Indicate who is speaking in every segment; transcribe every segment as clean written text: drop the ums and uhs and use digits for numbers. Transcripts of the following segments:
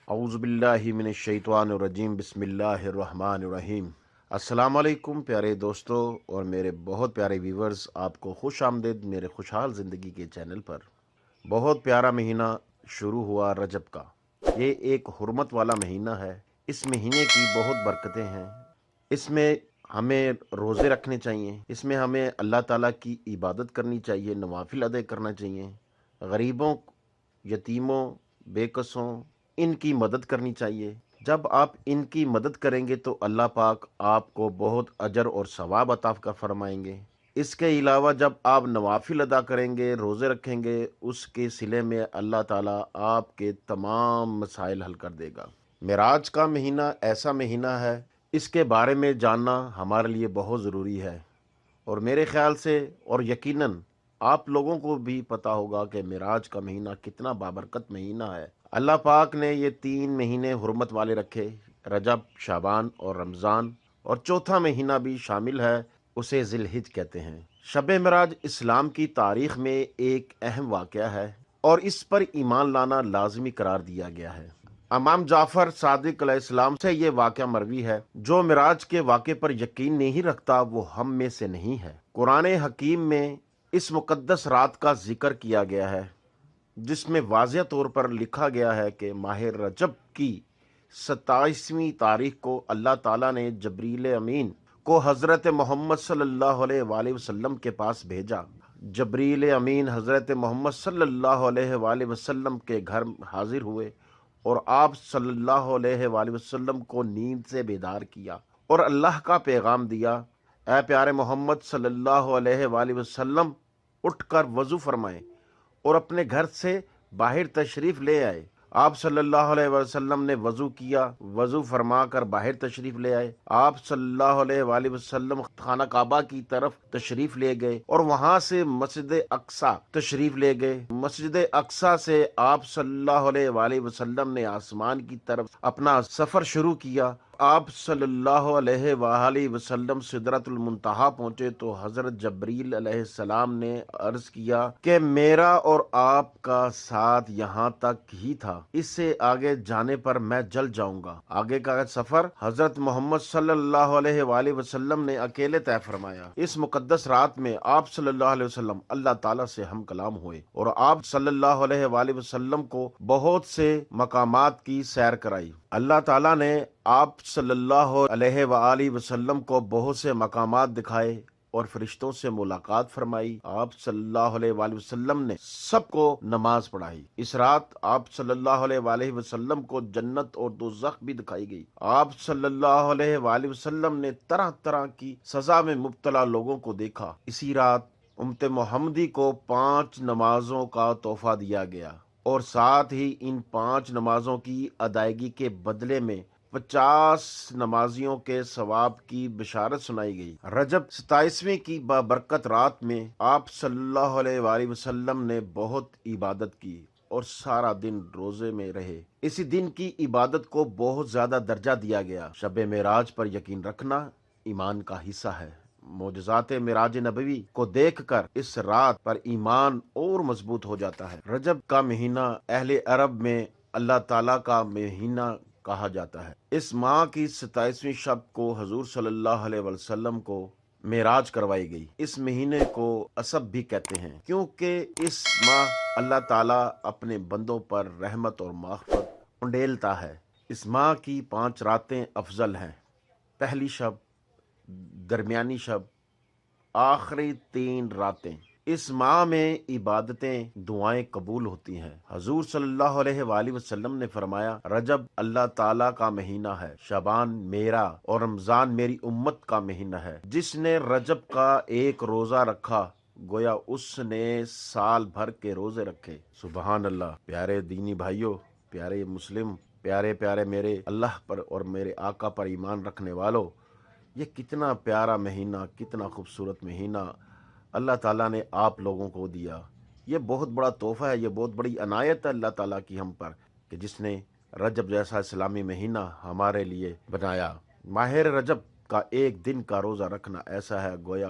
Speaker 1: اعوذ باللہ من الشیطان الرجیم بسم اللہ الرحمن الرحیم۔ السلام علیکم پیارے دوستو اور میرے بہت پیارے ویورز، آپ کو خوش آمدید میرے خوشحال زندگی کے چینل پر۔ بہت پیارا مہینہ شروع ہوا رجب کا۔ یہ ایک حرمت والا مہینہ ہے۔ اس مہینے کی بہت برکتیں ہیں۔ اس میں ہمیں روزے رکھنے چاہیے، اس میں ہمیں اللہ تعالیٰ کی عبادت کرنی چاہیے، نوافل ادا کرنا چاہیے، غریبوں، یتیموں، بے کسوں ان کی مدد کرنی چاہیے۔ جب آپ ان کی مدد کریں گے تو اللہ پاک آپ کو بہت اجر اور ثواب عطا فرمائیں گے۔ اس کے علاوہ جب آپ نوافل ادا کریں گے، روزے رکھیں گے، اس کے صلے میں اللہ تعالیٰ آپ کے تمام مسائل حل کر دے گا۔ معراج کا مہینہ ایسا مہینہ ہے، اس کے بارے میں جاننا ہمارے لیے بہت ضروری ہے، اور میرے خیال سے اور یقیناً آپ لوگوں کو بھی پتا ہوگا کہ معراج کا مہینہ کتنا بابرکت مہینہ ہے۔ اللہ پاک نے یہ 3 مہینے حرمت والے رکھے، رجب، شعبان اور رمضان، اور چوتھا مہینہ بھی شامل ہے، اسے ذی الحجہ کہتے ہیں۔ شب معراج اسلام کی تاریخ میں ایک اہم واقعہ ہے اور اس پر ایمان لانا لازمی قرار دیا گیا ہے۔ امام جعفر صادق علیہ السلام سے یہ واقعہ مروی ہے، جو معراج کے واقعے پر یقین نہیں رکھتا وہ ہم میں سے نہیں ہے۔ قرآن حکیم میں اس مقدس رات کا ذکر کیا گیا ہے، جس میں واضح طور پر لکھا گیا ہے کہ ماہ رجب کی 27ویں تاریخ کو اللہ تعالیٰ نے جبریل امین کو حضرت محمد صلی اللہ علیہ وآلہ وسلم کے پاس بھیجا۔ جبریل امین حضرت محمد صلی اللہ علیہ وآلہ وسلم کے گھر حاضر ہوئے اور آپ صلی اللہ علیہ وآلہ وسلم کو نیند سے بیدار کیا اور اللہ کا پیغام دیا، اے پیارے محمد صلی اللہ علیہ وآلہ وسلم، اٹھ کر وضو فرمائیں اور اپنے گھر سے باہر تشریف لے آئے۔ آپ صلی اللہ علیہ وسلم نے وضو کیا، وضو فرما کر باہر تشریف لے آئے۔ آپ صلی اللہ علیہ وآلہ وسلم خانہ کعبہ کی طرف تشریف لے گئے اور وہاں سے مسجد اقصی تشریف لے گئے۔ مسجد اقصی سے آپ صلی اللہ علیہ وآلہ وسلم نے آسمان کی طرف اپنا سفر شروع کیا۔ آپ صلی اللہ علیہ وآلہ وسلم سدرۃ المنتہا پہنچے تو حضرت جبریل علیہ السلام نے عرض کیا کہ میرا اور آپ کا ساتھ یہاں تک ہی تھا، اس سے آگے جانے پر میں جل جاؤں گا۔ آگے کا سفر حضرت محمد صلی اللہ علیہ وآلہ وسلم نے اکیلے طے فرمایا۔ اس مقدس رات میں آپ صلی اللہ علیہ وسلم اللہ تعالیٰ سے ہم کلام ہوئے اور آپ صلی اللہ علیہ وآلہ وسلم کو بہت سے مقامات کی سیر کرائی۔ اللہ تعالیٰ نے آپ صلی اللہ علیہ وآلہ وسلم کو بہت سے مقامات دکھائے اور فرشتوں سے ملاقات فرمائی۔ آپ صلی اللہ علیہ وآلہ وسلم نے سب کو نماز پڑھائی۔ اس رات آپ صلی اللہ علیہ وآلہ وسلم کو جنت اور دوزخ بھی دکھائی گئی۔ آپ صلی اللہ علیہ وآلہ وسلم نے طرح طرح کی سزا میں مبتلا لوگوں کو دیکھا۔ اسی رات امت محمدی کو 5 نمازوں کا تحفہ دیا گیا اور ساتھ ہی ان 5 نمازوں کی ادائیگی کے بدلے میں 50 نمازیوں کے ثواب کی بشارت سنائی گئی۔ رجب 27ویں کی بابرکت رات میں آپ صلی اللہ علیہ وآلہ وسلم نے بہت عبادت کی اور سارا دن روزے میں رہے۔ اسی دن کی عبادت کو بہت زیادہ درجہ دیا گیا۔ شب معراج پر یقین رکھنا ایمان کا حصہ ہے۔ معجزات معراج نبوی کو دیکھ کر اس رات پر ایمان اور مضبوط ہو جاتا ہے۔ رجب کا مہینہ اہل عرب میں اللہ تعالیٰ کا مہینہ کہا جاتا ہے۔ اس ماہ کی 27ویں شب کو حضور صلی اللہ علیہ وسلم کو معراج کروائی گئی۔ اس مہینے کو اسب بھی کہتے ہیں کیونکہ اس ماہ اللہ تعالیٰ اپنے بندوں پر رحمت اور مغفرت انڈیلتا ہے۔ اس ماہ کی 5 راتیں افضل ہیں، پہلی شب، درمیانی شب، آخری 3 راتیں۔ اس ماہ میں عبادتیں، دعائیں قبول ہوتی ہیں۔ حضور صلی اللہ علیہ وآلہ وسلم نے فرمایا، رجب اللہ تعالیٰ کا مہینہ ہے، شعبان میرا اور رمضان میری امت کا مہینہ ہے۔ جس نے رجب کا ایک روزہ رکھا گویا اس نے سال بھر کے روزے رکھے۔ سبحان اللہ۔ پیارے دینی بھائیوں، پیارے مسلم، پیارے پیارے میرے اللہ پر اور میرے آقا پر ایمان رکھنے والوں، یہ کتنا پیارا مہینہ، کتنا خوبصورت مہینہ اللہ تعالیٰ نے آپ لوگوں کو دیا۔ یہ بہت بڑا تحفہ ہے، یہ بہت بڑی عنایت ہے اللہ تعالیٰ کی ہم پر کہ جس نے رجب جیسا اسلامی مہینہ ہمارے لیے بنایا۔ ماہ رجب کا ایک دن کا روزہ رکھنا ایسا ہے گویا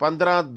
Speaker 1: 15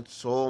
Speaker 1: 100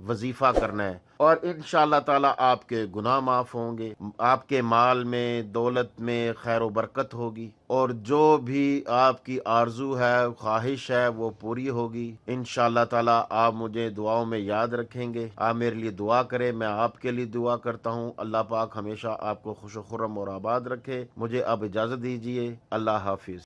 Speaker 1: وظیفہ کرنا ہے، اور انشاءاللہ تعالی آپ کے گناہ معاف ہوں گے، آپ کے مال میں دولت میں خیر و برکت ہوگی، اور جو بھی آپ کی آرزو ہے خواہش ہے وہ پوری ہوگی انشاءاللہ تعالی۔ آپ مجھے دعاؤں میں یاد رکھیں گے، آپ میرے لیے دعا کریں، میں آپ کے لیے دعا کرتا ہوں۔ اللہ پاک ہمیشہ آپ کو خوش و خرم اور آباد رکھے۔ مجھے اب اجازت دیجیے، اللہ حافظ۔